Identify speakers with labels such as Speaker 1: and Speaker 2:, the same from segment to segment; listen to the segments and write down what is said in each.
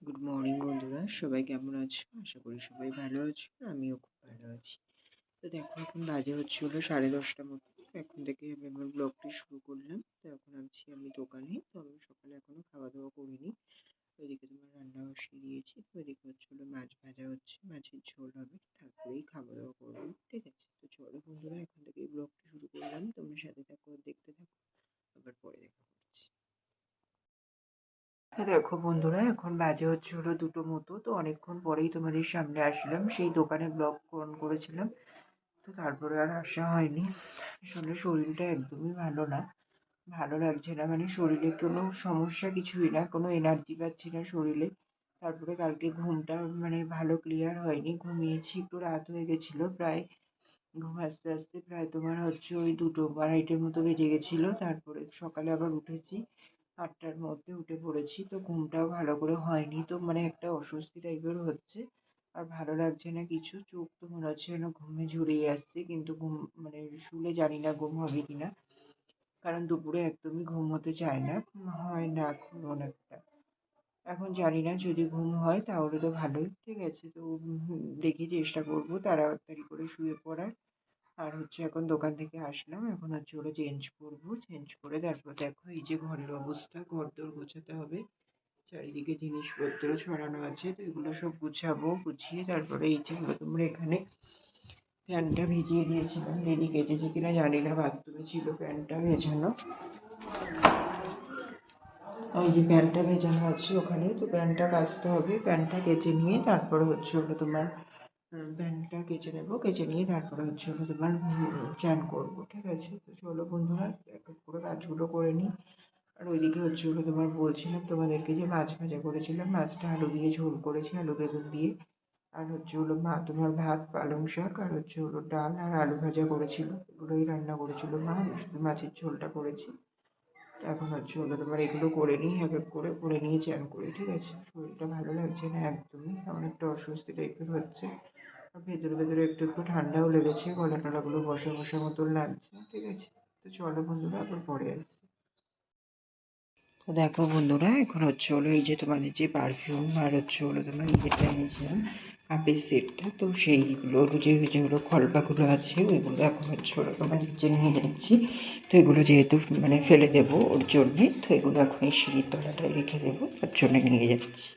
Speaker 1: Good morning বন্ধুরা, সবাই কেমন আছো? আশা করি সবাই ভালো আছো, আমিও খুব ভালো আছি। তো দেখো, এখন বাজে হচ্ছিল 10:30 মতো। এখন থেকে আমি আমার ব্লগটি শুরু করলাম। তো এখন আমি দোকানে। তো আমি সকালে এখনো খাওয়া দাওয়া করিনি। তো এদিকে তোমার রান্না বসিয়ে দিয়েছি। তো এদিকে হচ্ছিল মাছ ভাজা হচ্ছে, মাছের ঝোল হবে, তারপরেই খাওয়া দাওয়া করবো। ঠিক আছে, তো চলো বন্ধুরা, এখন থেকে ব্লগটি শুরু করলাম। তোমরা সাথে থাকো, দেখতে থাকো, আবার পরে দেখা হচ্ছে। দেখো বন্ধুরা, এখন বাজে হচ্ছে হলো 2টো মতো। তো অনেকক্ষণ পরেই তোমাদের সামনে আসলাম। সেই দোকানে ব্লগ অন করেছিলাম, তো তারপরে আর আসা হয়নি। আসলে শরীরটা একদমই ভালো না, ভালো লাগছে না। মানে শরীরে কোনো সমস্যা কিছুই না, কোনো এনার্জি পাচ্ছি না শরীরে। তারপরে কালকে ঘুমটা মানে ভালো ক্লিয়ার হয়নি, ঘুমিয়েছি একটু রাত হয়ে গেছিলো। প্রায় ঘুম আসতে আসতে প্রায় তোমার হচ্ছে ওই 2টো-2:30টার মতো বেজে গেছিলো। তারপরে সকালে আবার উঠেছি 8টার মধ্যে, উঠে পড়েছি। তো ঘুমটাও ভালো করে হয়নি, তো মানে একটা অস্বস্তি টাইপের হচ্ছে, আর ভালো লাগছে না কিছু। চোখ তো মনে হচ্ছে যেন ঘুমে জড়িয়ে আসছে, কিন্তু ঘুম মানে শুলে জানি না ঘুম হবে কিনা, কারণ দুপুরে একদমই ঘুম হতে চায় না, হয় না তেমন একটা। এখন জানি না, যদি ঘুম হয় তাহলে তো ভালোই। ঠিক আছে, তো দেখি চেষ্টা করবো তাড়াতাড়ি করে শুয়ে পড়ার। আর হচ্ছে এখন দোকান থেকে আসলাম, এখন হচ্ছে ওটা চেঞ্জ করবো। চেঞ্জ করে তারপর দেখো, এই যে ঘরের অবস্থা, ঘরদোর গোছাতে হবে। চারিদিকে জিনিসপত্র ছড়ানো আছে, তো এগুলো সব গুছাবো। গুছিয়ে তারপরে এই যে তোমরা এখানে প্যান্টটা ভিজিয়ে দিয়েছিলাম, লেডি কেচেছে কিনা জানি না, বাথরুমে ছিল প্যান্টটা ভেজানো। ওই যে প্যান্টটা ভেজানো আছে ওখানে, তো প্যান্টটা কাচতে হবে। প্যান্টটা কেচে নিয়ে তারপরে হচ্ছে হলো তোমার প্যান্টটা কেচে নেবো। কেচে নিয়ে তারপরে হচ্ছে হলো তোমার চান করবো। ঠিক আছে, তো চলো বন্ধুরা, এক এক করে কাজগুলো করে নিই। আর ওইদিকে হচ্ছে হলো তোমার বলছিলাম তোমাদেরকে যে মাছ ভাজা করেছিলাম, মাছটা আলু দিয়ে ঝোল করেছি, আলু বেগুন দিয়ে। আর হচ্ছে হলো মা তোমার ভাত, পালং শাক, আর হচ্ছে হলো ডাল আর আলু ভাজা করেছিল। এগুলোই রান্না করেছিল মা, আমি শুধু মাছের ঝোলটা করেছি। এখন হচ্ছে হলো তোমার এগুলো করে নিই, এক এক করে করে নিয়ে চান করি। ঠিক আছে, শরীরটা ভালো লাগছে না একদমই, কেমন একটা অস্বস্তি টাইপের হচ্ছে। আর ভেতরে ভেতরে একটু একটু ঠান্ডাও লেগেছে, গলা টলাগুলো বসা বসা মতন লাগছে। ঠিক আছে, তো চলো বন্ধুরা, আবার পরে আসছি। তো দেখো বন্ধুরা, এখন হচ্ছে হলো এই যে তোমাদের যে পারফিউম আর হচ্ছে হলো তোমার ইয়েটা এনেছিলাম, কাপের সেটটা। তো সেইগুলো যে যেগুলো খলপাগুলো আছে ওইগুলো এখন হচ্ছে হলো তোমার নিচে নিয়ে যাচ্ছি। তো এগুলো যেহেতু মানে ফেলে দেবো ওর জন্যে, তো এগুলো এখন এই সিঁড়ির তলাটায় রেখে দেবো, তার জন্য নিয়ে যাচ্ছি।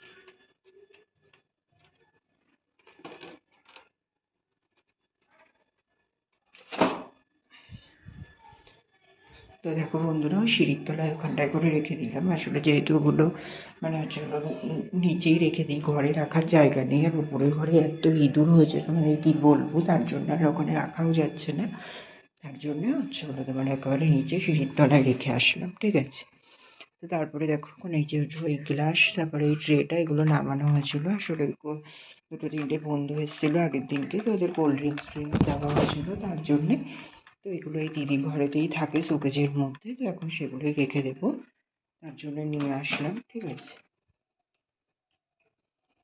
Speaker 1: তো দেখো বন্ধুরা, ওই সিঁড়ির তলায় ওখানটায় করে রেখে দিলাম। আসলে যেহেতু ওগুলো মানে হচ্ছে ওগুলো নিচেই রেখে দিই, ঘরে রাখার জায়গা নেই। আর উপরের ঘরে এত ইঁদুর হয়েছে তোমাদের কি বলবো, তার জন্য আর ওখানে রাখাও যাচ্ছে না। তার জন্য হচ্ছে হলো তোমার একেবারে নিচে সিঁড়ির তলায় রেখে আসলাম। ঠিক আছে, তো তারপরে দেখো এখন এই যে এই গ্লাস, তারপরে এই ট্রেটা, এগুলো নামানো হয়েছিল। আসলে 2-3টে বন্ধু এসেছিলো আগের দিনকে, তো ওদের কোল্ড ড্রিঙ্কস দেওয়া হয়েছিল, তার জন্যে। তো এগুলো এই দিদির ঘরেতেই থাকে শোকেজের মধ্যে, তো এখন সেগুলোই রেখে দেবো, তার জন্য নিয়ে আসলাম। ঠিক আছে,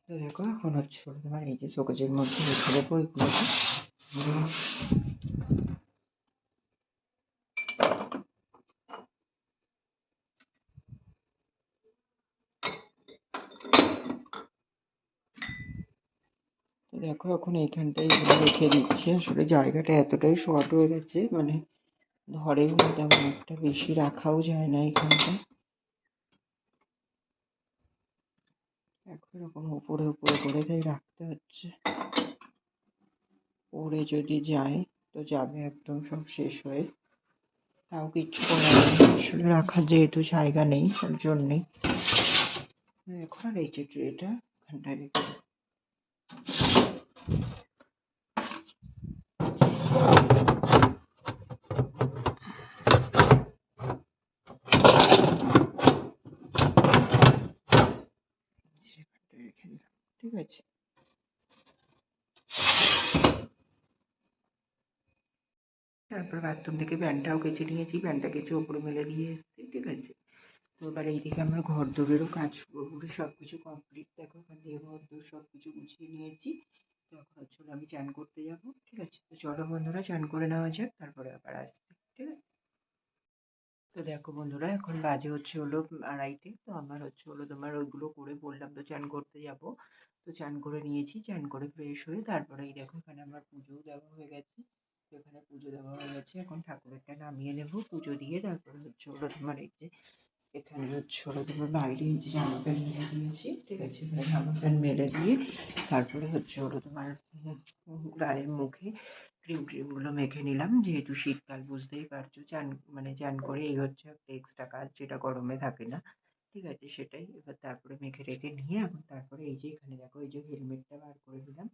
Speaker 1: তো দেখো এখন হচ্ছে তোমার এই যে শোকেজের মধ্যে রেখে দেবো এগুলোকে। তো দেখো এখন এইখানটায় এগুলো রেখে দিচ্ছি। আসলে জায়গাটা এতটাই শর্ট হয়ে গেছে, মানে ধরেও না, তেমন একটা বেশি রাখাও যায় না এখানটা। এখন এরকম উপরে উপরে করে তাই রাখতে হচ্ছে। পড়ে যদি যায় তো যাবে একদম সব শেষ হয়ে, তাও কিচ্ছু করার নেই। আসলে রাখার যেহেতু জায়গা নেই, তার জন্যেই। এখন আর এই যে ট্রেটা এখানটায় রেখে দেবো। রেখে দিলাম। ঠিক আছে, তারপর বাথরুম থেকে প্যান্টটাও কেচে নিয়েছি, প্যান্টটা কেচে ওপরে মেলে দিয়ে এসেছি। ঠিক আছে, তো এবার এইদিকে আমার ঘর দোরেরও কাজ পুরোপুরি সব কিছু কমপ্লিট। দেখো ওখান থেকে ঘর দোর সব কিছু গুছিয়ে নিয়েছি। তো এখন হচ্ছে আমি চান করতে যাব। ঠিক আছে, তো চলো বন্ধুরা, চান করে নেওয়া যাক, তারপরে আবার আসছি। ঠিক আছে, তো দেখো বন্ধুরা, এখন বাজে হচ্ছে হলো 2:30। তো আমার হচ্ছে হলো তোমার ওইগুলো করে বললাম তো চান করতে যাব। তো চান করে নিয়েছি, চান করে ফ্রেশ হয়ে তারপরে এই দেখো এখানে আমার পুজোও দেওয়া হয়ে গেছে। তো এখানে পুজো দেওয়া হয়ে গেছে, এখন ঠাকুরেরটা নামিয়ে নেব, পুজো দিয়ে তারপরে হচ্ছে হলো তোমার এই যে এখানে হচ্ছে হলো তোমার বাইরে এই যে জামা প্যান্ট মেলে দিয়েছি, ঠিক আছে, এখানে জামা প্যান্ট মেলে দিয়ে তারপরে হচ্ছে হলো তোমার গায়ের মুখে ক্রিম ট্রিম গুলো মেখে নিলাম, যেহেতু শীতকাল বুঝতেই পারছো, চান মানে চান করে এই হচ্ছে একটা এক্সট্রা কাজ যেটা গরমে থাকে না, ঠিক আছে, সেটাই এবার তারপরে মেখে রেখে নিয়ে এখন তারপরে এই যে এখানে দেখো এই যে হেলমেটটা বার করে দিলাম।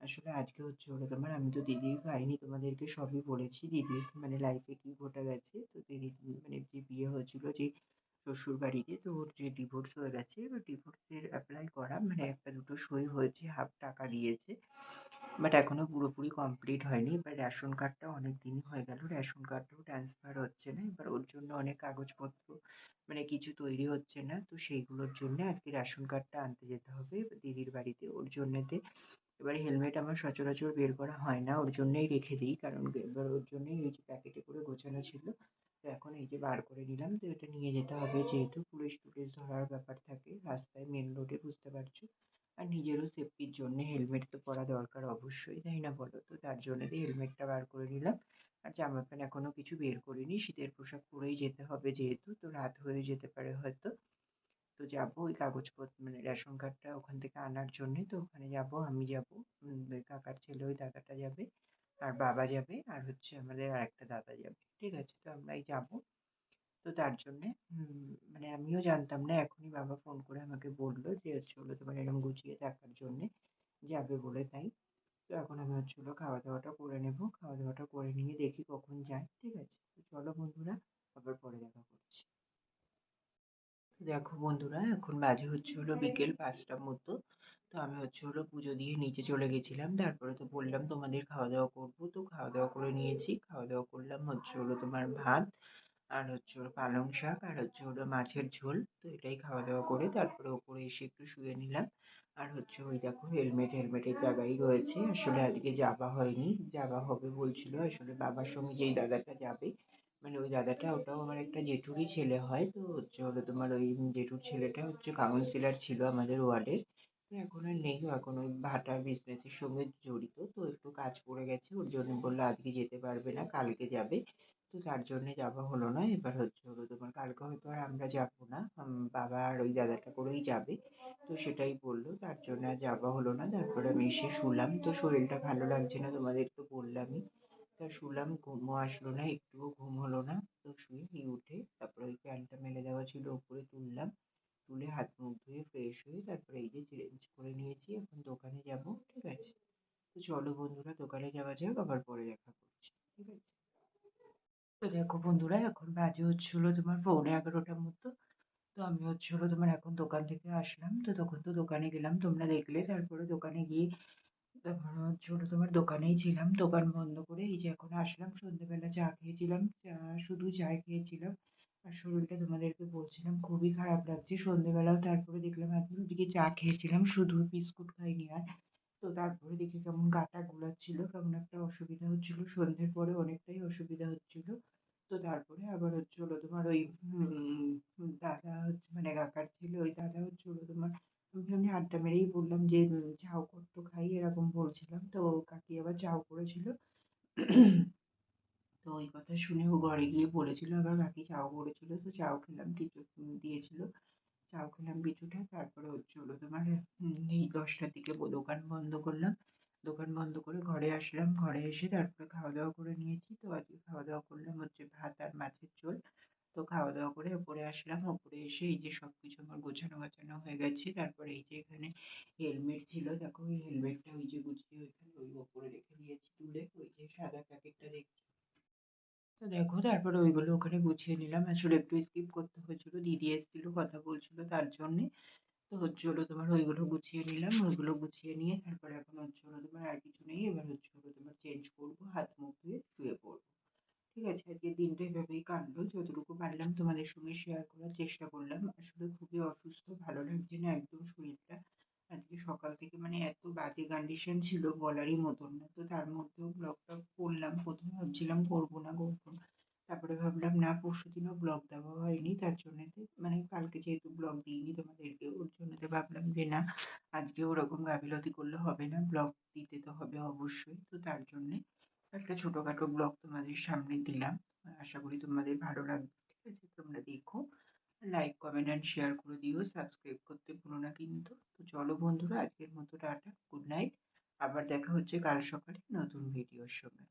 Speaker 1: আসলে আজকে হচ্ছে হলো তোমার আমি তো দিদির কাহিনী তোমাদেরকে সবই বলেছি, দিদির মানে লাইফে কি ঘটে গেছে। তো দিদির মানে যে বিয়ে হয়েছিল যে শ্বশুর বাড়িতে, তো ওর যে ডিভোর্স হয়ে গেছে, এবার ডিভোর্সের অ্যাপ্লাই করা মানে একটা দুটো সই হয়েছে, হাফ টাকা দিয়েছে, বাট এখনো পুরোপুরি কমপ্লিট হয়নি। এবার রেশন কার্ডটা অনেক দিন হয়ে গেল, রেশন কার্ডটাও ট্রান্সফার হচ্ছে না, এবার ওর জন্য অনেক কাগজপত্র মানে কিছু তৈরি হচ্ছে না, তো সেইগুলোর জন্য আজকে রেশন কার্ডটা আনতে যেতে হবে দিদির বাড়িতে, ওর জন্যেতে। এবারে হেলমেট আমার সচরাচর বের করা হয় না, ওর জন্যই রেখে দিই, কারণ এবার ওর জন্যই এই যে প্যাকেটে করে গোছানো ছিল। তো এখন এই যে বার করে নিলাম, তো এটা নিয়ে যেতে হবে, যেহেতু পুলিশ টুলিশ ধরার ব্যাপার থাকে রাস্তায়, মেন রোডে, বুঝতে পারছো। আর নিজেরও সেফটির জন্য হেলমেট তো পরা দরকার অবশ্যই, তাই না বলো? তো তার জন্য হেলমেটটা বার করে নিলাম। আর জামা প্যান্ট এখনো কিছু বের করিনি, শীতের পোশাক পরেই যেতে হবে, যেহেতু তো রাত হয়ে যেতে পারে হয়তো। তো যাবো ওই কাগজপত্র মানে রেশন কার্ডটা ওখান থেকে আনার জন্যে, তো ওখানে যাবো, আমি যাবো, ওই কাকার ছেলে ওই দাদাটা যাবে, আর বাবা যাবে, আর হচ্ছে আমাদের আরেকটা দাদা যাবে, ঠিক আছে, তো আমরাই যাবো। তো তার জন্যে মানে আমিও জানতাম না, এখনই বাবা ফোন করে আমাকে বললো যে হচ্ছে হলো তোমার এরকম গুছিয়ে থাকার জন্যে, যাবে বলে, তাই। তো এখন আমি হচ্ছে হলো খাওয়া দাওয়াটা করে নেবো, খাওয়া দাওয়াটা করে নিয়ে দেখি কখন যাই, ঠিক আছে। তো চলো বন্ধুরা, আবার পরে দেখা করছি। দেখো বন্ধুরা, এখন বাজে হচ্ছে হলো বিকেল 5টার মতো। তো আমি হচ্ছে হলো পুজো দিয়ে নিচে চলে গেছিলাম, তারপরে তো বললাম তোমাদের খাওয়া দাওয়া করবো, তো খাওয়া দাওয়া করে নিয়েছি, খাওয়া দাওয়া করলাম হচ্ছে হলো তোমার ভাত, আর হচ্ছে হলো পালং শাক, আর হচ্ছে হলো মাছের ঝোল। তো এটাই খাওয়া দাওয়া করে তারপরে ওপরে এসে একটু শুয়ে নিলাম। আর হচ্ছে ওই দেখো হেলমেটের জায়গায় রয়েছে, আসলে আজকে যাওয়া হয়নি, যাওয়া হবে বলছিল আসলে বাবার সঙ্গে, যেই দাদাটা যাবে মানে ওই দাদাটা ওটাও আমার একটা জেঠুরই ছেলে হয়, তো হচ্ছে হলো তোমার ওই জেঠুর ছেলেটা হচ্ছে কাউন্সিলর ছিল আমাদের ওয়ার্ডের। তো এখন আর নেই, ও এখন ওই ভাটার বিজনেসের সঙ্গে জড়িত, তো একটু কাজ পড়ে গেছে, ওর জন্য বললো আজকে যেতে পারবে না, কালকে যাবে। তো তার জন্যে যাওয়া হলো না, এবার হচ্ছে হলো তোমার কালকে হয়তো আর আমরা যাবো না, বাবা আর ওই দাদাটা করেই যাবে। তো সেটাই বললো, তার জন্য আর যাওয়া হলো না, তারপরে আমি এসে শুলাম, তো শরীরটা ভালো লাগছে না, তোমাদের তো বললামই। তা শুলাম, ঘুমও আসলো না, একটুও ঘুম হলো না। তো শুয়ে উঠে তারপরে ওই প্যান্টটা মেলে দেওয়া ছিল উপরে তুললাম, তুলে হাত মুখ ধুয়ে ফ্রেশ হয়ে তারপরে এই যে চেঞ্জ করে নিয়েছি, এখন দোকানে যাব, ঠিক আছে। তো চলো বন্ধুরা, দোকানে যাওয়া যাক, আবার পরে দেখা করছি, ঠিক আছে। তো দেখো বন্ধুরা, এখন বাজে হচ্ছে হলো তোমার 11:45টার মতো। তো আমি হচ্ছে হলো তোমার এখন দোকান থেকে আসলাম, তো তখন তো দোকানে গেলাম, তোমরা দেখলে, তারপরে দোকানে গিয়ে তারপর হচ্ছে হলো তোমার দোকানেই ছিলাম, দোকান বন্ধ করে এই যে এখন আসলাম, সন্ধ্যেবেলা চা খেয়েছিলাম, চা, শুধু চা খেয়েছিলাম। আর শরীরটা তোমাদেরকে বলছিলাম খুবই খারাপ লাগছে সন্ধ্যেবেলাও, তারপরে দেখলাম এখন ওদিকে চা খেয়েছিলাম শুধু, বিস্কুট খাইনি আর। তো তারপরে দেখি কেমন গাটা গুলাচ্ছিল, কেমন একটা অসুবিধা হচ্ছিল, সন্ধ্যের পরে অনেকটাই অসুবিধা হচ্ছিল। তো তারপরে আবার হচ্ছে হলো তোমার ওই দাদা হচ্ছে মানে কাকার ছেলে, ওই দাদা হচ্ছে হলো তোমার, আমি এমনি আড্ডা মেরেই বললাম যে চাও কর খাই, এরকম বলছিলাম, তো কাকি আবার চাও করেছিল। তো ওই কথা শুনে ও ঘরে গিয়ে বলেছিল আবার কাকি চাও করেছিল, তো চাও খেলাম, কিছু দিয়েছিল, চাও খেলাম কিছুটা, তারপরে হচ্ছে হলো তোমার এই 10টার দিকে দোকান বন্ধ করলাম, দোকান বন্ধ করে ঘরে আসলাম, ঘরে এসে তারপরে খাওয়া দাওয়া করে নিয়েছি। তো আজকে খাওয়া দাওয়া করলাম হচ্ছে ভাত আর মাছের ঝোল। তো খাওয়া দাওয়া করে ওপরে আসলাম, ওপরে এসে এই যে সবকিছু আমার গোছানো গাছানো হয়ে গেছে, তারপরে এই যে এখানে হেলমেট ছিল, দেখো ওই হেলমেটটা ওই যে গুছিয়ে ওইখানে ওই ওপরে রেখে দিয়েছি তুলে, ওই যে সাদা প্যাকেটটা দেখছি। তো দেখো তারপরে ওইগুলো ওখানে গুছিয়ে নিলাম, আসলে একটু স্কিপ করতে হয়েছিল, দিদি এসেছিল কথা বলছিল তার জন্যে। তো হচ্ছে হলো তোমার ওইগুলো গুছিয়ে নিলাম, ওইগুলো গুছিয়ে নিয়ে তারপরে এখন হচ্ছে হলো তোমার আর কিছু নেই, এবার হচ্ছে হলো তোমার চেঞ্জ করবো, হাত মুখ ধুয়ে শুয়ে পড়বো, ঠিক আছে। আজকের দিনটা এভাবেই কাটলো, যতটুকু পারলাম তোমাদের সঙ্গে শেয়ার করার চেষ্টা করলাম, আসলে খুবই অসুস্থ, ভালো লাগছে না একদম শরীরটা। আজকে সকাল থেকে মানে এত বাজে কন্ডিশন ছিল বলারই মতন না, তো তার মধ্যেও ব্লগটা করলাম, প্রথমে ভাবছিলাম করবো না করবো না, তারপরে ভাবলাম না পরশুদিনও ব্লগ দেওয়া হয়নি তার জন্যেতে মানে কালকে যেহেতু ব্লগ দিইনি তোমাদেরকে ওর জন্যতে ভাবলাম যে না আজকে ওরকম গাফিলতি করলে হবে না, ব্লগ দিতে তো হবে অবশ্যই। তো তার জন্যে একটা ছোটখাটো ব্লগ তোমাদের সামনে দিলাম। আশা করি তোমাদের ভালো লাগবে। ঠিক আছে? তোমরা দেখো। লাইক, কমেন্ট অ্যান্ড শেয়ার করে দিও। সাবস্ক্রাইব করতে ভুলো না কিন্তু। তো চলো বন্ধুরা আজকের মতো টাটা, গুড নাইট। আবার দেখা হচ্ছে কাল সকালে নতুন ভিডিওর সঙ্গে।